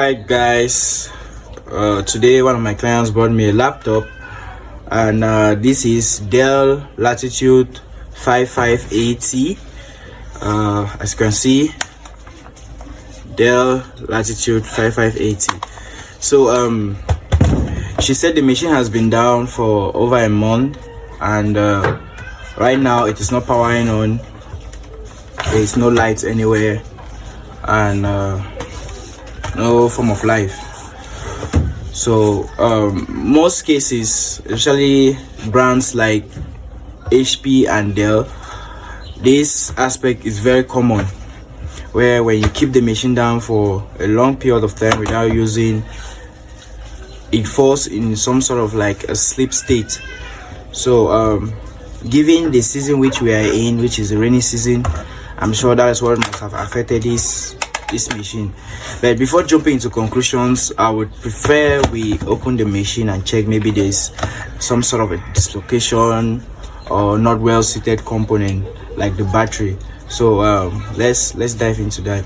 Alright guys, today one of my clients brought me a laptop, and this is Dell Latitude 5580. As you can see, Dell Latitude 5580. So she said the machine has been down for over a month, and right now it is not powering on. There is no light anywhere, and no form of life. So most cases, especially brands like HP and Dell, this aspect is very common, where when you keep the machine down for a long period of time without using, it falls in some sort of like a sleep state. So given the season which we are in, which is the rainy season, I'm sure that is what must have affected this machine. But before jumping into conclusions, I would prefer we open the machine and check maybe there's some sort of a dislocation or not well seated component like the battery. So let's dive into that.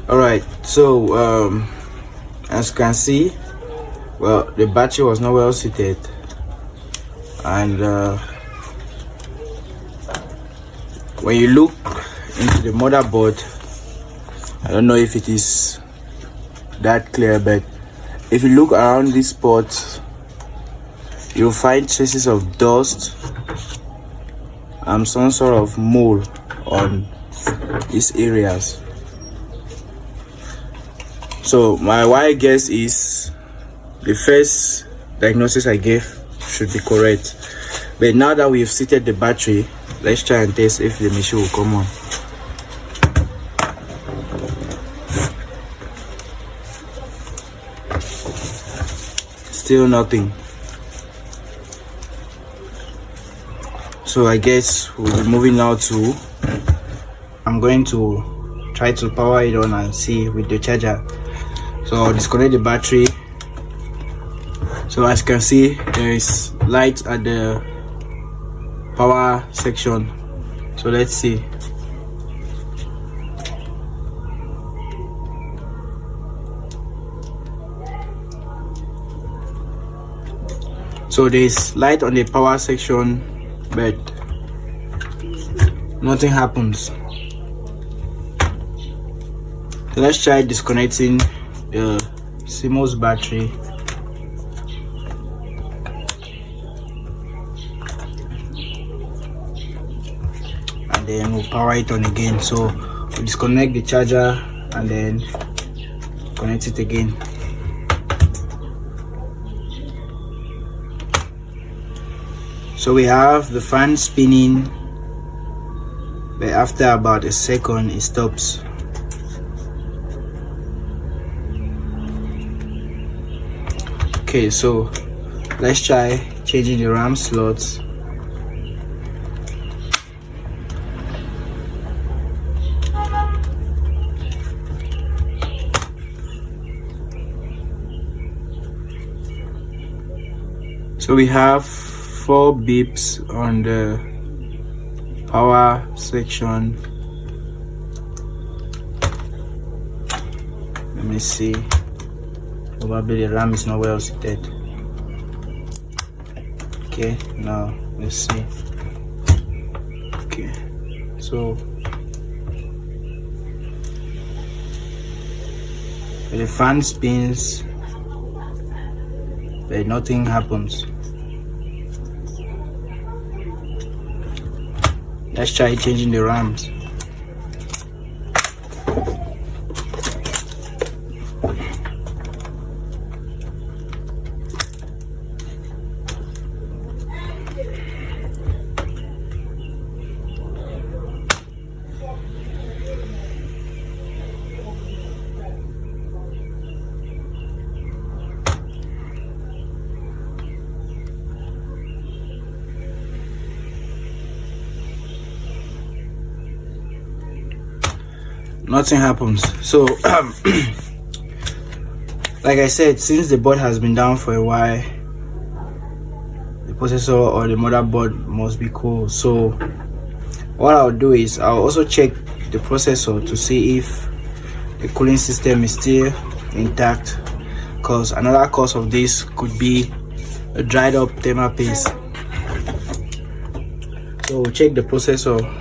Alright, so as you can see, well, the battery was not well seated, and when you look into the motherboard, I don't know if it is that clear, but if you look around this spot, you'll find traces of dust and some sort of mold on these areas. So my wild guess is the first diagnosis I gave should be correct. But now that we've seated the battery, let's try and test if the machine will come on. Still nothing. So I guess we'll be moving now to, I'm going to try to power it on and see with the charger. So I'll disconnect the battery. So as you can see, there is light at the power section. So let's see. So there's light on the power section, but nothing happens. So let's try disconnecting the CMOS battery. And then we'll power it on again. So we'll disconnect the charger and then connect it again. So we have the fan spinning, but after about a second it stops. Okay, so let's try changing the RAM slots. So we have 4 beeps on the power section. Let me see. Probably the RAM is not well seated. Okay, now let's see. Okay, so the fan spins, but nothing happens. Let's try changing the RAMs. nothing happens. So like I said, since the board has been down for a while, the processor or the motherboard must be cool. So what I'll do is I'll also check the processor to see if the cooling system is still intact, because another cause of this could be a dried up thermal paste. So we'll check the processor.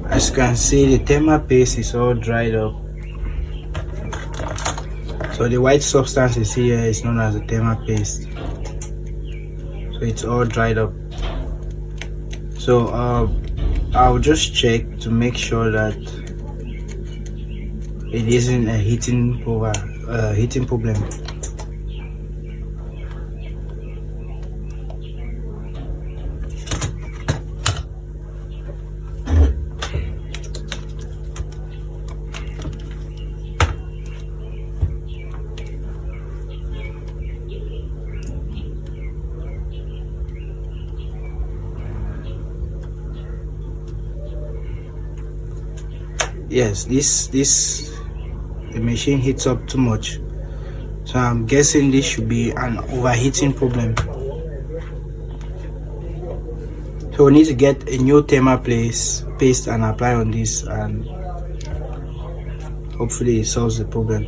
As you can see, the thermal paste is all dried up. So the white substance is here is known as the thermal paste. So it's all dried up. So I'll just check to make sure that it isn't a heating problem. Yes, the machine heats up too much, so I'm guessing this should be an overheating problem. So we need to get a new thermal paste and apply on this, and hopefully it solves the problem.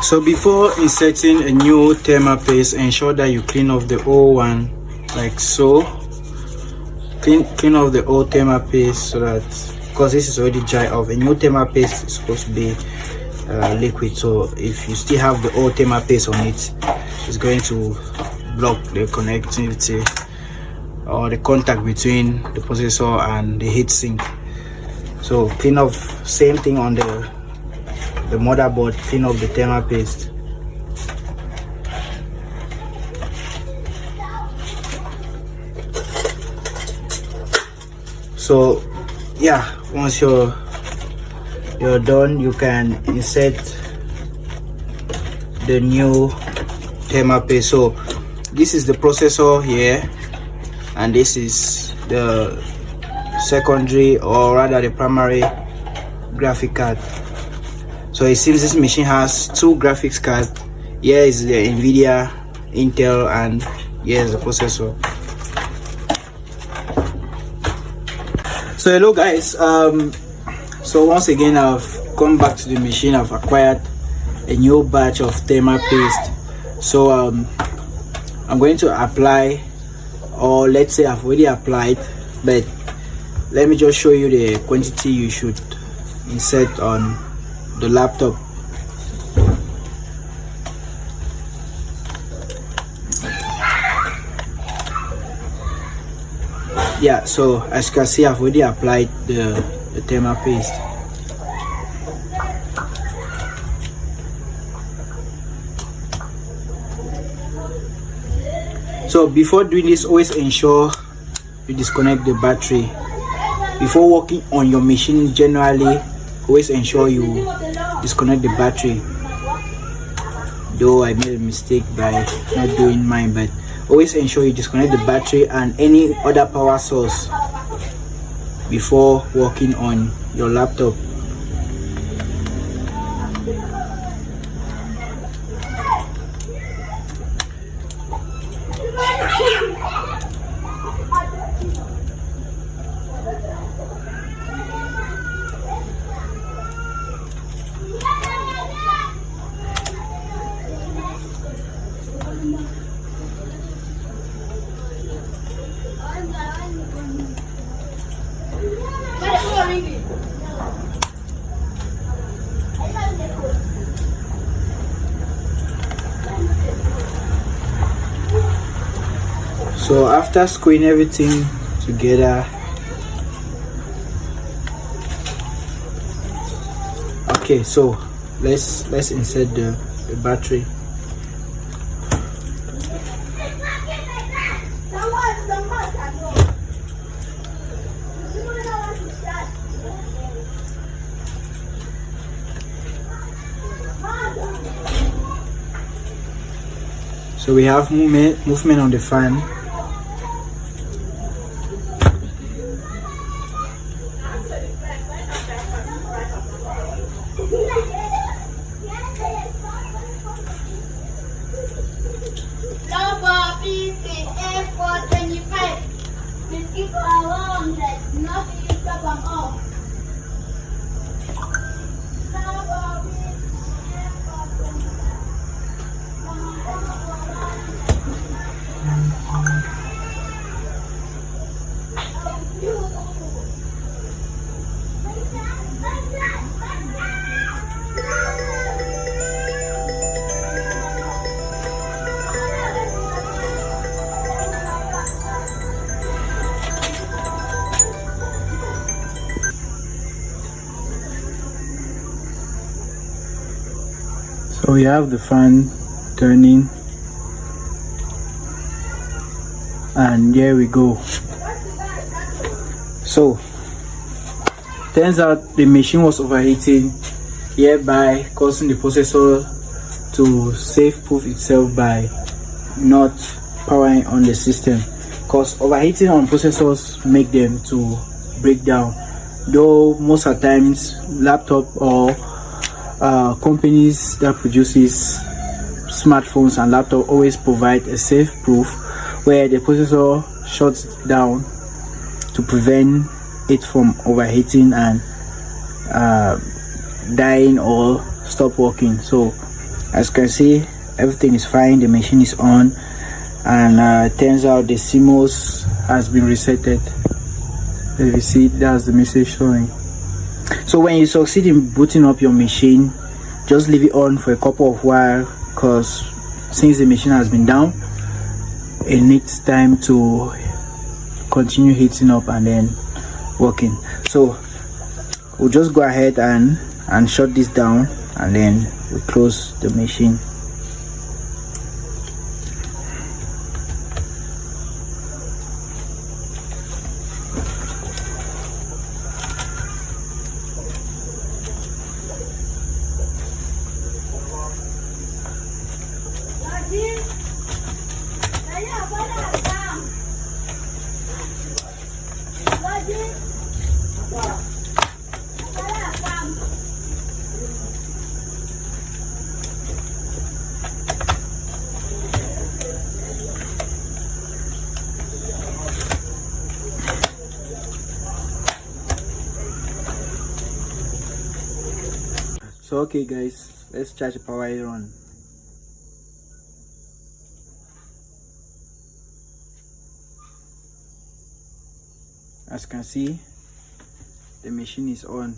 So before inserting a new thermal paste, ensure that you clean off the old one like so. Clean off the old thermal paste, so that, because this is already dry off, a new thermal paste is supposed to be liquid. So if you still have the old thermal paste on it, it's going to block the connectivity or the contact between the processor and the heatsink. So clean off, same thing on the motherboard, clean off the thermal paste. So yeah, once you're done, you can insert the new thermal paste. So this is the processor here, and this is the secondary, or rather the primary graphic card. So it seems this machine has two graphics cards. Here is the NVIDIA, Intel, and here is the processor. So hello guys, so once again I've come back to the machine. I've acquired a new batch of thermal paste. So I'm going to apply, or let's say I've already applied, but let me just show you the quantity you should insert on the laptop. Yeah, so as you can see, I've already applied the thermal paste. So before doing this, always ensure you disconnect the battery. Before working on your machine generally, always ensure you disconnect the battery. Though I made a mistake by not doing mine, but always ensure you disconnect the battery and any other power source before working on your laptop. So after screwing everything together, okay, so let's insert the battery. So we have movement on the fan. So we have the fan turning, and there we go. So turns out the machine was overheating, hereby causing the processor to safe-proof itself by not powering on the system, because overheating on processors make them to break down. Though most of the times laptop or companies that produces smartphones and laptop always provide a safe proof where the processor shuts down to prevent it from overheating and dying or stop working. So as you can see, everything is fine, the machine is on, and turns out the CMOS has been resetted. If you see, that's the message showing. So when you succeed in booting up your machine, just leave it on for a couple of while, because since the machine has been down, it needs time to continue heating up and then working. So we'll just go ahead and shut this down, and then we close the machine. So okay guys, let's charge the power on. As you can see, the machine is on.